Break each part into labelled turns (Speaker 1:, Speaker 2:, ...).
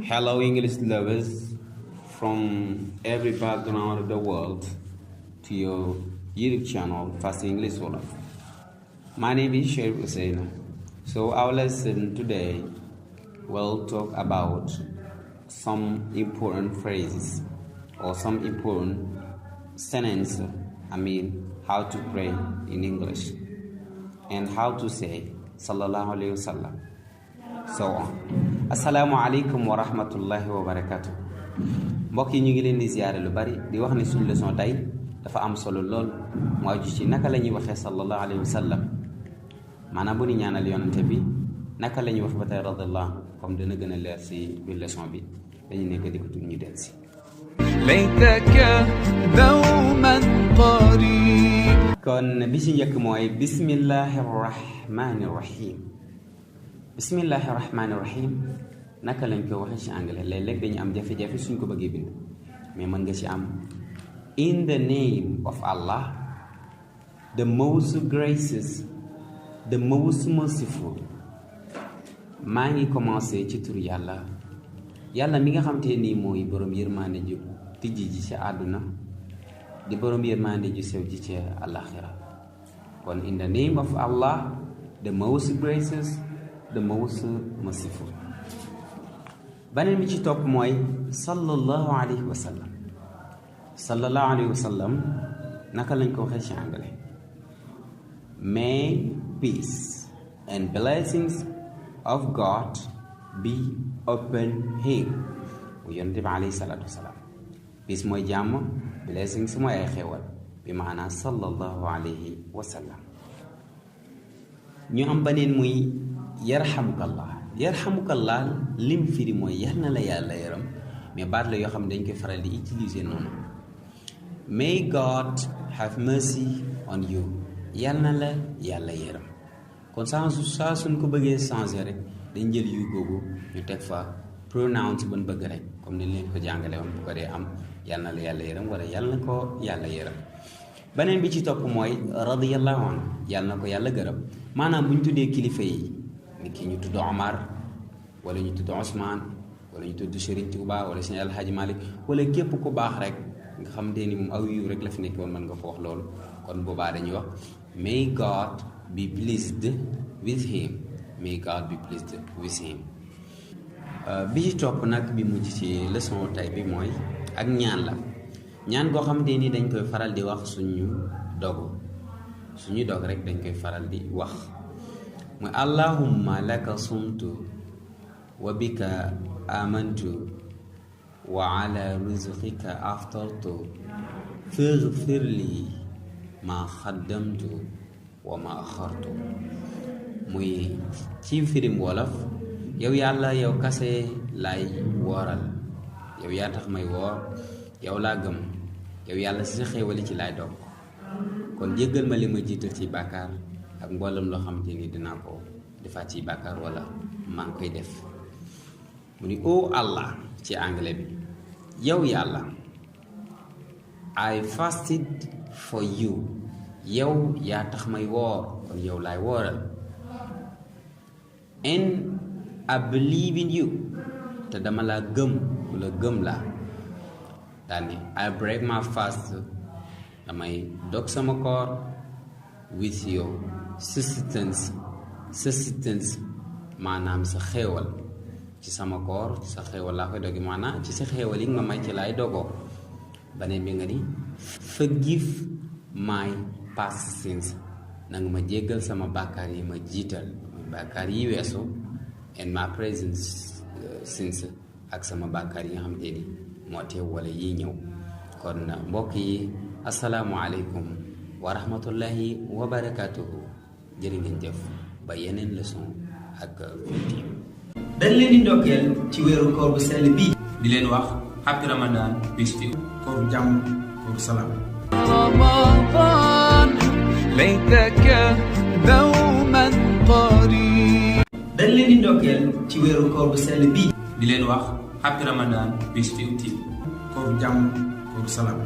Speaker 1: Hello, English lovers from every background of the world to your YouTube channel, Fast English Wolof. My name is Sharif Hussein. So our lesson today will talk about some important phrases or some important sentences. How to pray in English and how to say Sallallahu Alaihi Wasallam. So on. Assalamu alaikum wa rahmatullahi wa barakatuh. Mbokk yi ñu ngi leen di ziaré lu bari di wax ni suñu leçon tay dafa am solo lool mu aju ci naka lañuy waxé sallallahu alayhi wa sallam manam bu ni ñaanal yonenté bi naka lañuy wax ba tay radiyallahu comme dina gëna leer ci bi leçon bi dañuy nekk di ko tudd ñu del ci laytaka dawman qarib kon bi ci ñëk moy bismillahir rahmanir rahim. Bismillahir rahmanir rahim naka lañ ko waxe ci anglais léeg-léeg dañu am jafe-jafe suñ ko bëggee bind mais mën nga ci am in the name of Allah, the most gracious, the most merciful. maa ngi commencé ci tur yàlla mi nga xam te nii mooy borom yërmande ju tijji ji ci àdduna di borom yërmande ju sew ji ci àllaxira kon in the name of Allah, the most gracious, the most merciful. Beneen bi ci topp mooy sallallahu alayhi wa sallam. Sallallahu alayhi wa sallam naka lañ ko waxee ci anglais. May peace and blessings of God be upon him. mu yonent bi alayhi salaatu wa salaam. Peace mooy jàmm, blessings mooy ay xewal bi maanaam sallallahu alayhi wa sallam. ñu am beneen muy yarhamukallah lim firi mooy yal na la yàlla yaram mais baat la yoo xam ne dañ koy faral di utiliser noonu. May God have mercy on you. Yal na la yàlla yaram kon saa suñ ko bëggee changer rek dañ jël yu googu ñu teg fa pronoun ban bëgg rek comme ni leen ko jàngale woon bu ko dee am yal na la yàlla yaram wala yal na ko yàlla yaram. beneen bi ci topp mooy radiyallahu anhu yal na ko yàlla gërëm maanaam bu ñu tuddee kilifa yi ni ki ñu tudd Omar wala ñu tudd Ousmane wala ñu tudd Serigne Touba wala Serigne Alhaji Malick wala képp ku baax rek nga xam te ni moom aw yiw rek la fi nekk woon mën nga ko wax loolu kon boobaa dañuy wax may God be pleased with him. May God be pleased with him. bi ci topp nag bi mujj ci leçon tay bi mooy ak ñaan la ñaan goo xam te ni dañ koy faral di wax suñu dog rek dañ koy faral di wax mooy allahumma laka sumtu wa bika amantu wa ala rizqika aftartu faghfir li ma qaddamtu wa ma akhartu. muy ci firim wolof yow yàlla yow kase lay wooral yow yaa tax may woor yow laa gëm yow yàlla si sa xéewali ci lay dog kon jéggal ma li ma jiital ci bàkkaar ak mboolem loo xamante ni dinaa ko defaat ci bàkkaar wala maa ngi koy def. mu ni oh Allah ci anglais bi yow yàlla I fasted for you. yow yaa tax may woor kon yow laay wooral. and I believe in you te dama laa gëm ku la gëm laa daal ni I break my fast damay dog sama koor with your sustenance maanaam sa xéewal ci sama koor sa xéewal laa koy dogi maanaam ci sa xéewal yi nga ma may ci laay dogoo. beneen bi nga ni forgive my past sins na nga ma jéggal sama bàkkaar yi ma jiital bàkkaar yi weesu and my present sins ak sama bàkkaar yi nga xam te ni moo teew wala yi ñëw. kon mbokk yi asalaamualeykum wa rahmatullahi wa barakatuhu. jërë ngeen jëf ba yeneen leçon ak vidéo. dañ leen di ndokkeel ci weeru koor bu sell bii di leen wax happy Ramadan bis fi koor jàmm koor salaam. Ramadan laytaka dawman qarib. dañ leen di ndokkeel ci weeru koor bu sell bii di leen wax happy Ramadan bis fi koor jàmm koor salaam.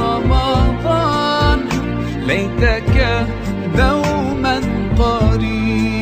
Speaker 1: Ramadan laytaka dawman qarib.